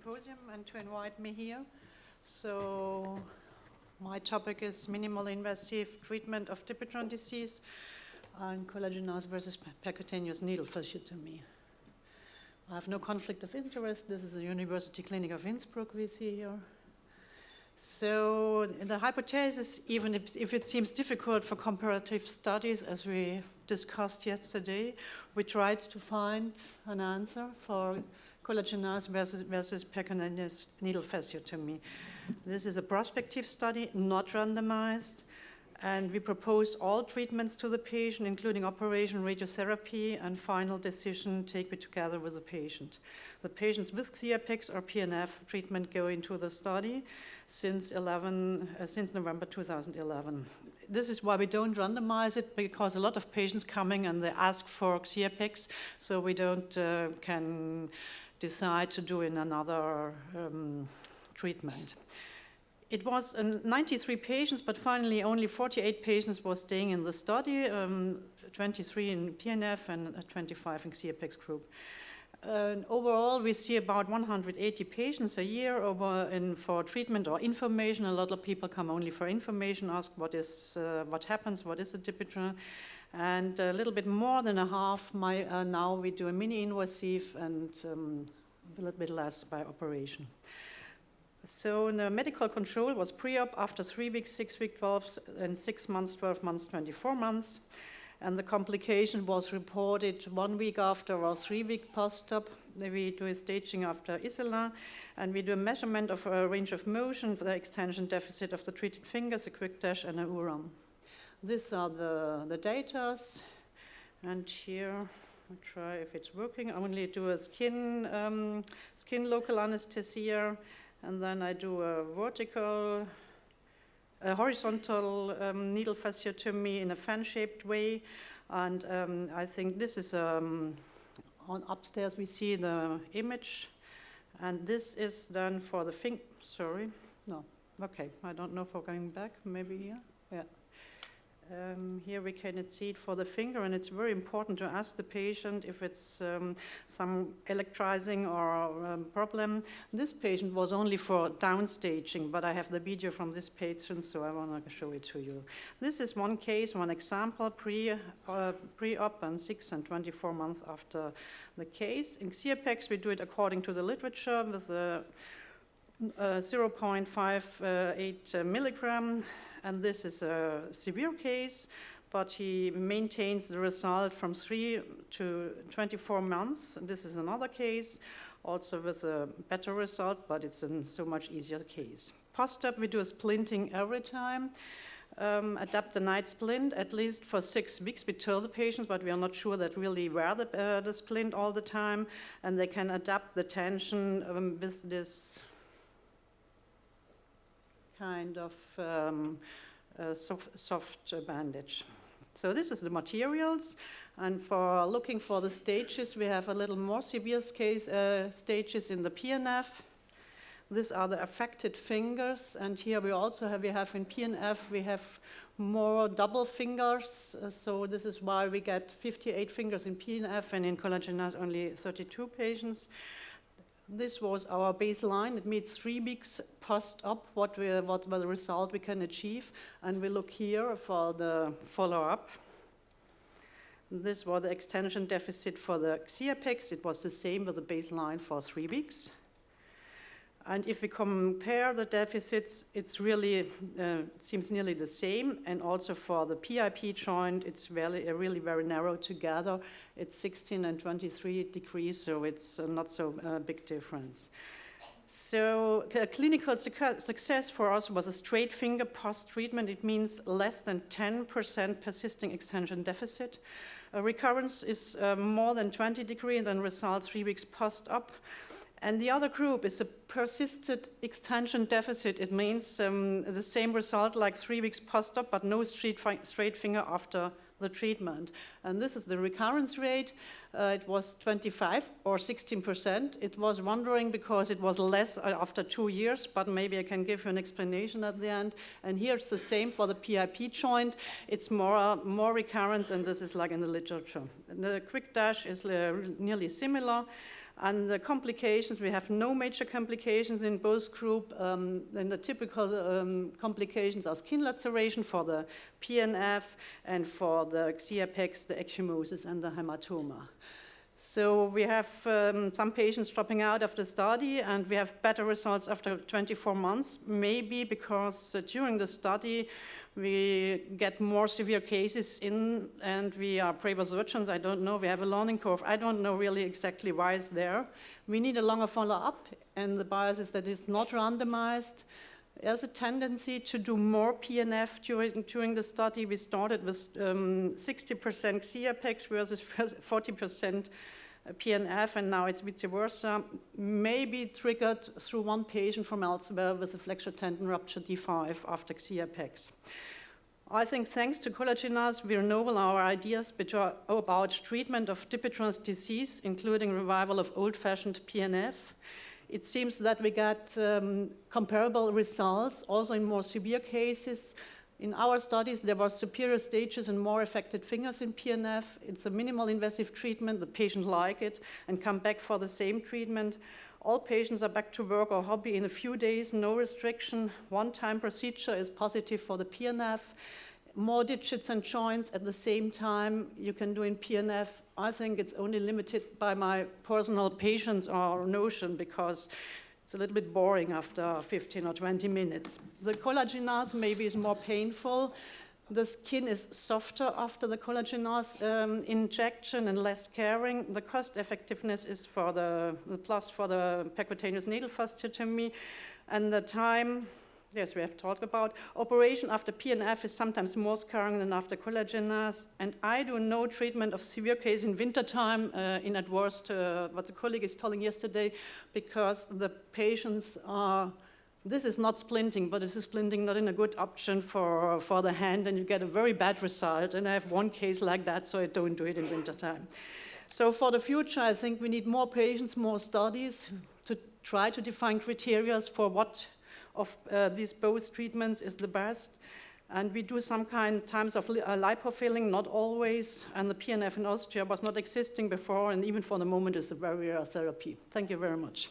Symposium and to invite me here. So my topic is minimal invasive treatment of Dupuytren disease and collagenase versus percutaneous needle fasciotomy. I have no conflict of interest. This is the University Clinic of Innsbruck we see here. So the hypothesis, even if it seems difficult for comparative studies, as we discussed yesterday, we tried to find an answer for collagenase versus percutaneous needle fasciotomy. This is a prospective study, not randomized, and we propose all treatments to the patient, including operation, radiotherapy, and final decision taken together with the patient. The patients with CRPEX or PNF treatment go into the study since November 2011. This is why we don't randomize it, because a lot of patients coming and they ask for CRPEX, so we don't can decide to do in another treatment. It was 93 patients, but finally only 48 patients were staying in the study, 23 in PNF and 25 in CRPEX group. Overall, we see about 180 patients a year for treatment or information. A lot of people come only for information, ask what happens, what is a Dupuytren, and a little bit more than a half. Now we do a mini-invasive and a little bit less by operation. So the medical control was pre-op after 3 weeks, 6 weeks, 12, and 6 months, 12 months, 24 months. And the complication was reported 1 week after or 3 week post-op. We do a staging after Isola, and we do a measurement of a range of motion for the extension deficit of the treated fingers, a quick dash, and a URAM. These are the data, and here I'll try if it's working. I only do a skin local anesthesia, and then I do a horizontal needle fasciotomy in a fan-shaped way, and I think this is on upstairs we see the image, and this is done for the I don't know for going back, maybe here, yeah. Here we can see it for the finger, and it's very important to ask the patient if it's some electrizing or problem. This patient was only for downstaging, but I have the video from this patient, so I want to show it to you. This is one case, one example, pre-op and 6 and 24 months after the case. In CRPEX, we do it according to the literature with a 0.58 milligram. And this is a severe case, but he maintains the result from 3 to 24 months. This is another case, also with a better result, but it's a so much easier case. Post-op, we do a splinting every time. Adapt the night splint at least for 6 weeks. We tell the patient, but we are not sure that really wear the splint all the time, and they can adapt the tension with this kind of soft bandage. So this is the materials, and for looking for the stages, we have a little more severe stages in the PNF. These are the affected fingers, and here we also have in PNF, we have more double fingers, so this is why we get 58 fingers in PNF, and in collagenase only 32 patients. This was our baseline. It means 3 weeks post-op, what the result we can achieve. And we look here for the follow-up. This was the extension deficit for the CRPEX. It was the same with the baseline for 3 weeks. And if we compare the deficits, it's really seems nearly the same. And also for the PIP joint, it's really very narrow together. It's 16 and 23 degrees, so it's not so big difference. So clinical success for us was a straight finger post-treatment. It means less than 10% persisting extension deficit. A recurrence is more than 20 degrees and then results 3 weeks post-op. And the other group is a persistent extension deficit. It means the same result like 3 weeks post-op, but no straight finger after the treatment. And this is the recurrence rate. It was 25 or 16%. It was wondering because it was less after 2 years, but maybe I can give you an explanation at the end. And here it's the same for the PIP joint. It's more recurrence, and this is like in the literature. And the quick dash is nearly similar. And the complications, we have no major complications in both groups. And the typical complications are skin laceration for the PNF and for the XIAPEX, the ecchymosis and the hematoma. So we have some patients dropping out of the study, and we have better results after 24 months, maybe because during the study we get more severe cases in, and we are braver surgeons. I don't know. We have a learning curve. I don't know really exactly why it's there. We need a longer follow-up, and the bias is that it's not randomized. There's a tendency to do more PNF during the study. We started with 60% XIAPEX versus 40% PNF, and now it's vice versa, maybe triggered through one patient from elsewhere with a flexure tendon rupture D5 after XIAPEX. I think thanks to collagenase, we renewal our ideas about treatment of Dupuytren disease, including revival of old-fashioned PNF. It seems that we got comparable results, also in more severe cases. In our studies, there were superior stages and more affected fingers in PNF. It's a minimal invasive treatment. The patients like it and come back for the same treatment. All patients are back to work or hobby in a few days, no restriction. One-time procedure is positive for the PNF. More digits and joints at the same time you can do in PNF. I think it's only limited by my personal patience or notion, because it's a little bit boring after 15 or 20 minutes. The collagenase maybe is more painful. The skin is softer after the collagenase injection and less scarring. The cost effectiveness is for the plus for the percutaneous needle fasciotomy. And the time, yes, we have talked about. Operation after PNF is sometimes more scarring than after collagenase. And I do no treatment of severe case in wintertime in adverse to what the colleague is telling yesterday, because the patients are, this is not splinting, but this is splinting not in a good option for the hand, and you get a very bad result. And I have one case like that, so I don't do it in wintertime. So for the future, I think we need more patients, more studies to try to define criteria for what of these both treatments is the best. And we do some times of lipofilling, not always, and the PNF in Austria was not existing before, and even for the moment is a very rare therapy. Thank you very much.